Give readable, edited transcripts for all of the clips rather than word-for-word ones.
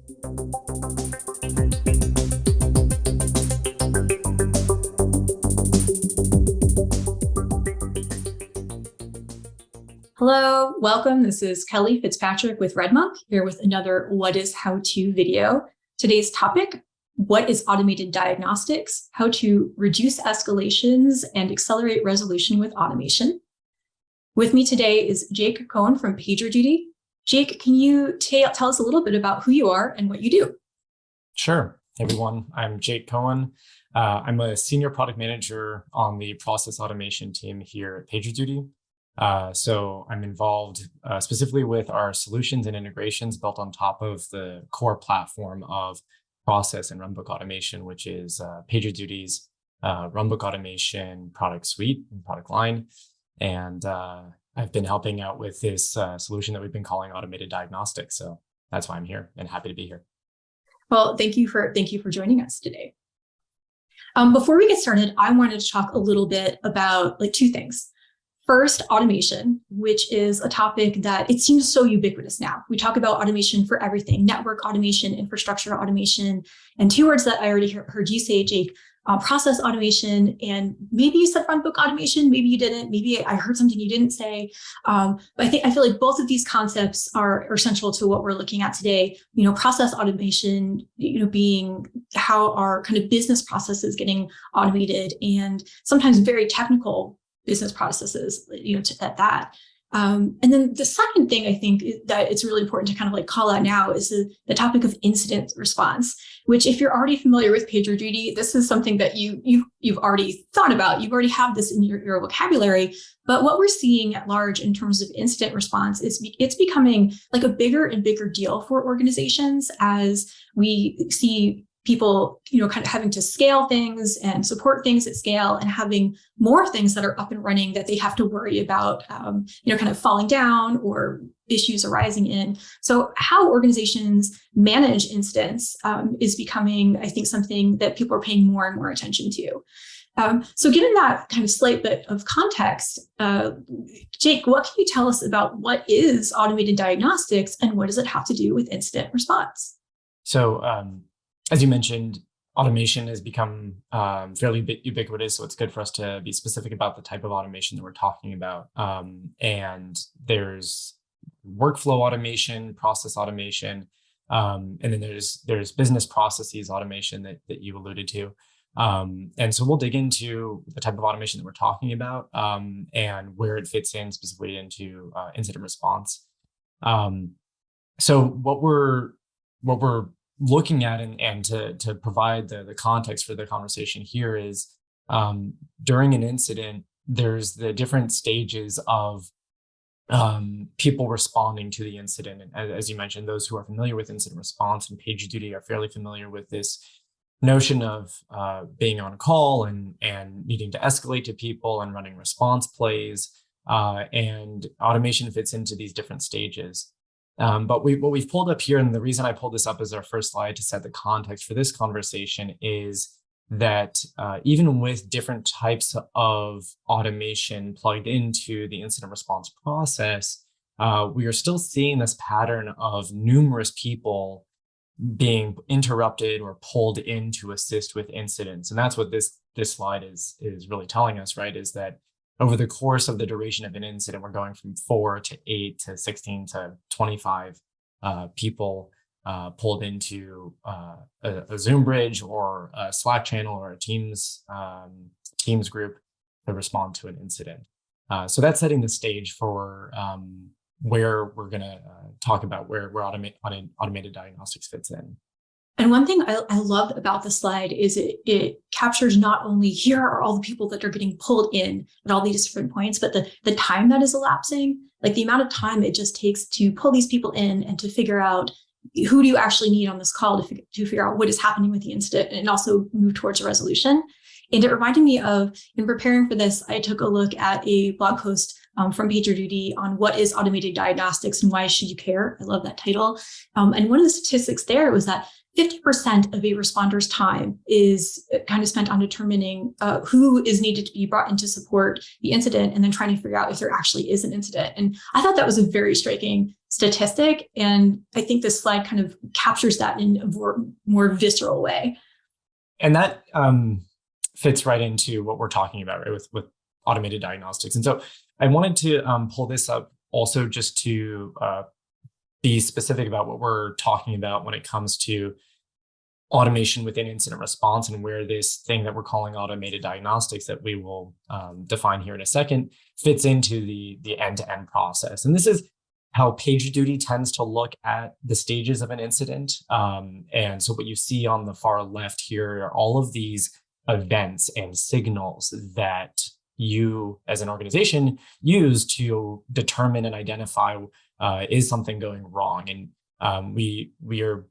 Hello, welcome. This is Kelly Fitzpatrick with RedMonk, here with another What is How-To video. Today's topic, what is automated diagnostics? How to reduce escalations and accelerate resolution with automation. With me today is Jake Cohen from PagerDuty. Jake, can you tell us a little bit about who you are and what you do? Sure. Hey, everyone. I'm Jake Cohen. I'm a senior product manager on the process automation team here at PagerDuty. So I'm involved specifically with our solutions and integrations built on top of the core platform of process and runbook automation, which is PagerDuty's runbook automation product suite and product line. And I've been helping out with this solution that we've been calling automated diagnostics. So that's why I'm here and happy to be here. Well, thank you for joining us today. Before we get started, I wanted to talk a little bit about two things. First, automation, which is a topic that it seems so ubiquitous now. We talk about automation for everything: network automation, infrastructure automation, and two words that I already heard you say, Jake, process automation, and maybe you said runbook automation, maybe you didn't, maybe I heard something you didn't say. But I feel like both of these concepts are essential to what we're looking at today. Process automation, being how our kind of business processes getting automated, and sometimes very technical business processes, at that. And then the second thing I think that it's really important to kind of call out now is the topic of incident response, which if you're already familiar with PagerDuty, this is something that you've already thought about. You already have this in your vocabulary. But what we're seeing at large in terms of incident response is it's becoming like a bigger and bigger deal for organizations as we see people, kind of having to scale things and support things at scale and having more things that are up and running that they have to worry about, kind of falling down or issues arising in. So how organizations manage incidents is becoming, I think, something that people are paying more and more attention to. So given that kind of slight bit of context, Jake, what can you tell us about what is automated diagnostics and what does it have to do with incident response? So, as you mentioned, automation has become fairly ubiquitous, so it's good for us to be specific about the type of automation that we're talking about. And there's workflow automation, process automation, and then there's business processes automation that you alluded to. And so we'll dig into the type of automation that we're talking about and where it fits in specifically into incident response. So what we're looking at and to provide the context for the conversation here is during an incident, there's the different stages of people responding to the incident. And as you mentioned, those who are familiar with incident response and PagerDuty are fairly familiar with this notion of being on call and needing to escalate to people and running response plays, and automation fits into these different stages. But what we've pulled up here, and the reason I pulled this up as our first slide to set the context for this conversation, is that even with different types of automation plugged into the incident response process, we are still seeing this pattern of numerous people being interrupted or pulled in to assist with incidents. And that's what this slide is really telling us, right? Is that over the course of the duration of an incident, we're going from 4 to 8 to 16 to 25 people pulled into a Zoom bridge or a Slack channel or a Teams group to respond to an incident. So that's setting the stage for where we're going to talk about where automated diagnostics fits in. And one thing I loved about the slide is it captures not only here are all the people that are getting pulled in at all these different points, but the time that is elapsing, like the amount of time it just takes to pull these people in and to figure out who do you actually need on this call to figure out what is happening with the incident and also move towards a resolution. And it reminded me of, in preparing for this, I took a look at a blog post from PagerDuty on what is automated diagnostics and why should you care. I love that title. And one of the statistics there was that 50% of a responder's time is kind of spent on determining who is needed to be brought in to support the incident and then trying to figure out if there actually is an incident. And I thought that was a very striking statistic. And I think this slide kind of captures that in a more visceral way. And that fits right into what we're talking about, right, with automated diagnostics. And so I wanted to pull this up also just to be specific about what we're talking about when it comes to automation within incident response and where this thing that we're calling automated diagnostics that we will define here in a second fits into the end-to-end process. And this is how PagerDuty tends to look at the stages of an incident. And so what you see on the far left here are all of these events and signals that you as an organization use to determine and identify is something going wrong. And we are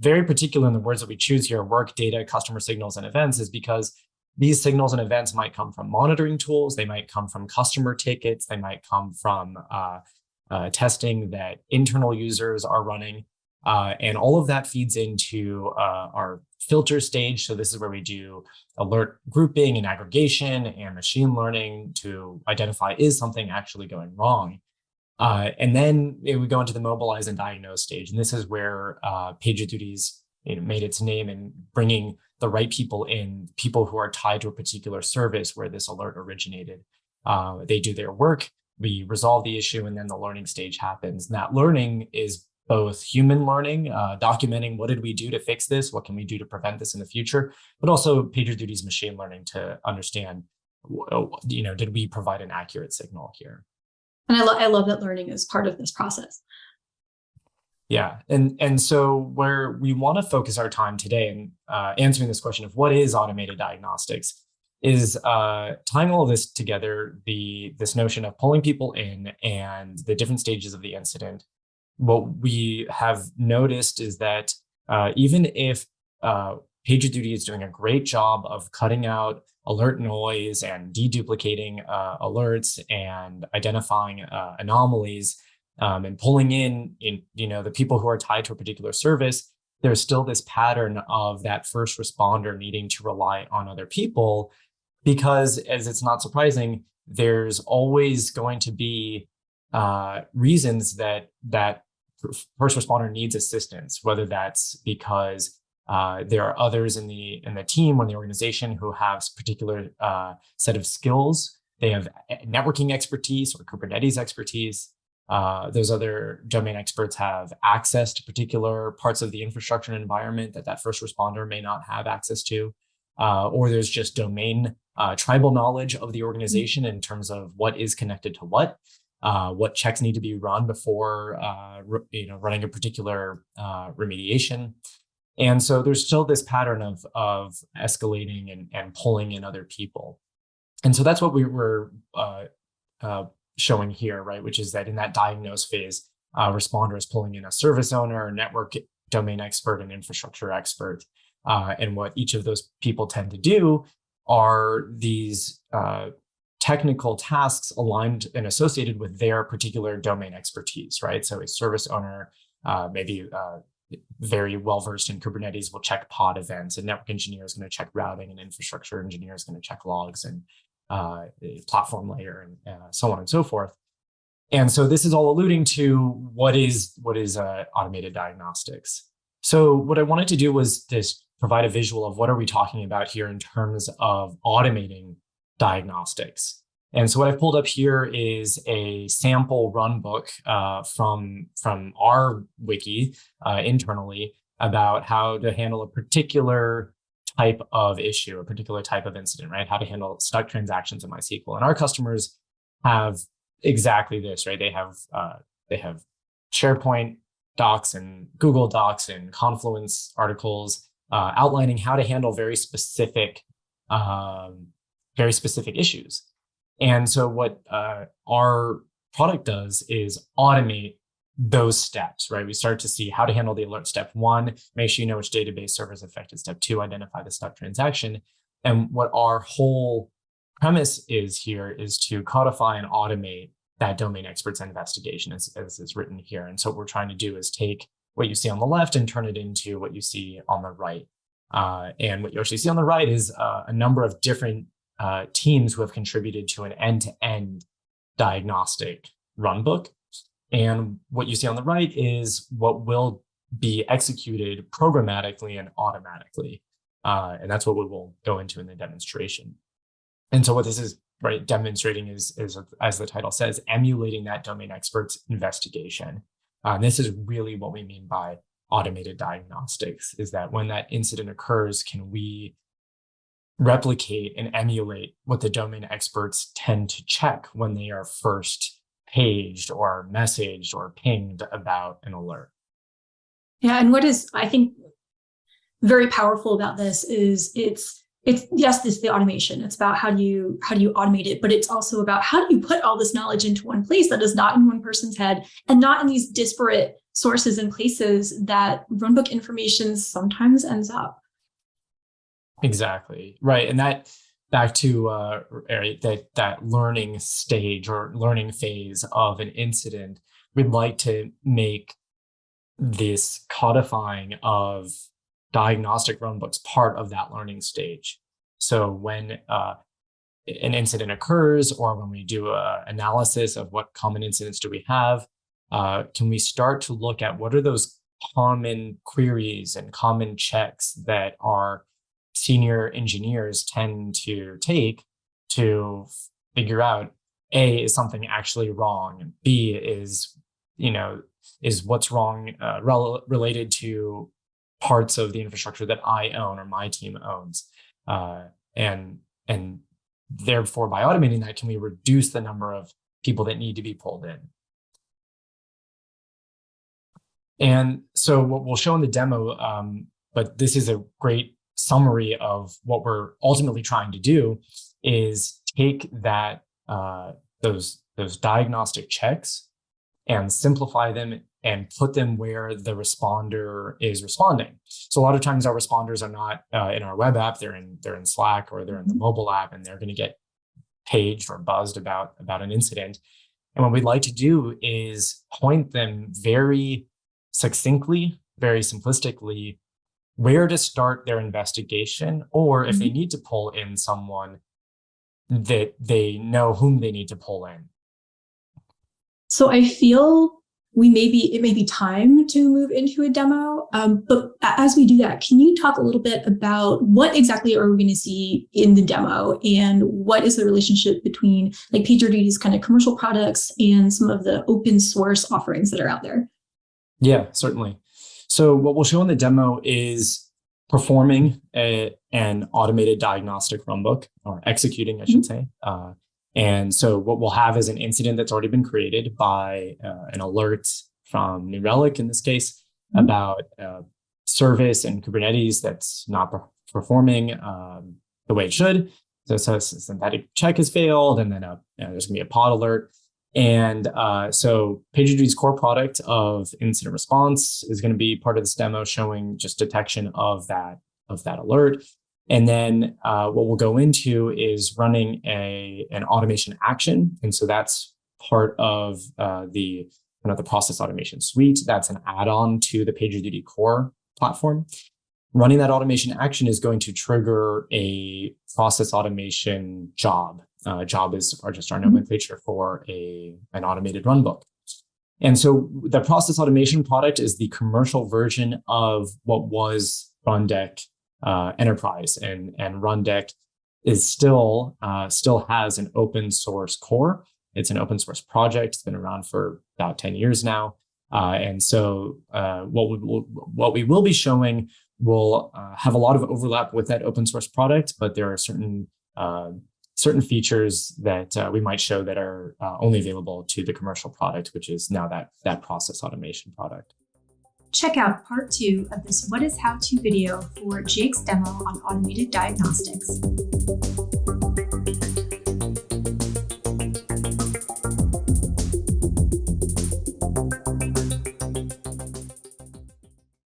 very particular in the words that we choose here: work, data, customer signals, and events, is because these signals and events might come from monitoring tools, they might come from customer tickets, they might come from testing that internal users are running. And all of that feeds into our filter stage. So this is where we do alert grouping and aggregation and machine learning to identify, is something actually going wrong? And then we go into the mobilize and diagnose stage. And this is where PagerDuty's made its name in bringing the right people in, people who are tied to a particular service where this alert originated. They do their work, we resolve the issue, and then the learning stage happens. And that learning is both human learning, documenting what did we do to fix this, what can we do to prevent this in the future, but also PagerDuty's machine learning to understand, did we provide an accurate signal here? And I love that learning is part of this process. Yeah, and so where we want to focus our time today in answering this question of what is automated diagnostics is tying all of this together, this notion of pulling people in and the different stages of the incident. What we have noticed is that even if PagerDuty is doing a great job of cutting out alert noise and deduplicating alerts and identifying anomalies and pulling in the people who are tied to a particular service, there's still this pattern of that first responder needing to rely on other people because, as it's not surprising, there's always going to be reasons that first responder needs assistance, whether that's because there are others in the team or the organization who have a particular set of skills. They have networking expertise or Kubernetes expertise. Those other domain experts have access to particular parts of the infrastructure and environment that first responder may not have access to. Or there's just domain tribal knowledge of the organization in terms of what is connected to what checks need to be run before running a particular remediation. And so there's still this pattern of escalating and pulling in other people. And so that's what we were showing here, right? Which is that in that diagnose phase, responder is pulling in a service owner, network domain expert, and infrastructure expert. And what each of those people tend to do are these technical tasks aligned and associated with their particular domain expertise, right? So a service owner, maybe very well-versed in Kubernetes, will check pod events. A network engineer is going to check routing, and infrastructure engineer is going to check logs and platform layer and so on and so forth. And so this is all alluding to what is automated diagnostics. So what I wanted to do was just provide a visual of what are we talking about here in terms of automating diagnostics. And so what I've pulled up here is a sample run book from our wiki internally about how to handle a particular type of issue, a particular type of incident, right? How to handle stuck transactions in MySQL. And our customers have exactly this, right? They have SharePoint docs and Google Docs and Confluence articles outlining how to handle very specific issues. And so what our product does is automate those steps, right? We start to see how to handle the alert. Step one, make sure you know which database server is affected. Step two, identify the stuck transaction. And what our whole premise is here is to codify and automate that domain expert's investigation as is written here. And so what we're trying to do is take what you see on the left and turn it into what you see on the right. And what you actually see on the right is a number of different teams who have contributed to an end-to-end diagnostic runbook. And what you see on the right is what will be executed programmatically and automatically. And that's what we will go into in the demonstration. And so what this is demonstrating is, as the title says, emulating that domain expert's investigation. This is really what we mean by automated diagnostics, is that when that incident occurs, can we replicate and emulate what the domain experts tend to check when they are first paged or messaged or pinged about an alert? Yeah, and what is, I think, very powerful about this is it's yes, this is the automation. It's about how do you automate it, but it's also about how do you put all this knowledge into one place that is not in one person's head and not in these disparate sources and places that runbook information sometimes ends up. Exactly. Right. And that back to that learning stage or learning phase of an incident, we'd like to make this codifying of diagnostic runbooks part of that learning stage. So when an incident occurs, or when we do an analysis of what common incidents do we have, can we start to look at what are those common queries and common checks that our senior engineers tend to take to figure out, A, is something actually wrong, and B, is what's wrong related to parts of the infrastructure that I own or my team owns. And therefore, by automating that, can we reduce the number of people that need to be pulled in? And so what we'll show in the demo, but this is a great summary of what we're ultimately trying to do, is take that those diagnostic checks and simplify them and put them where the responder is responding. So a lot of times our responders are not in our web app, they're in Slack, or they're in the mobile app, and they're going to get paged or buzzed about an incident. And what we'd like to do is point them very succinctly, very simplistically, where to start their investigation, or if they need to pull in someone, that they know whom they need to pull in. So I feel it may be time to move into a demo. But as we do that, can you talk a little bit about what exactly are we going to see in the demo, and what is the relationship between like PagerDuty's kind of commercial products and some of the open source offerings that are out there? Yeah, certainly. So what we'll show in the demo is performing an automated diagnostic runbook, or executing, I should say. And so what we'll have is an incident that's already been created by an alert from New Relic, in this case, about service and Kubernetes that's not performing the way it should. So a synthetic check has failed, and then there's going to be a pod alert. And so PagerDuty's core product of incident response is going to be part of this demo, showing just detection of that alert. And then what we'll go into is running an automation action. And so that's part of the process automation suite. That's an add-on to the PagerDuty core platform. Running that automation action is going to trigger a process automation job. Job is just our nomenclature for an automated runbook. And so the process automation product is the commercial version of what was Rundeck Enterprise, and Rundeck is still has an open source core. It's an open source project. It's been around for about 10 years now. And so what we will be showing will have a lot of overlap with that open source product, but there are certain features that we might show that are only available to the commercial product, which is now that process automation product. Check out part 2 of this What is How-To video for Jake's demo on automated diagnostics.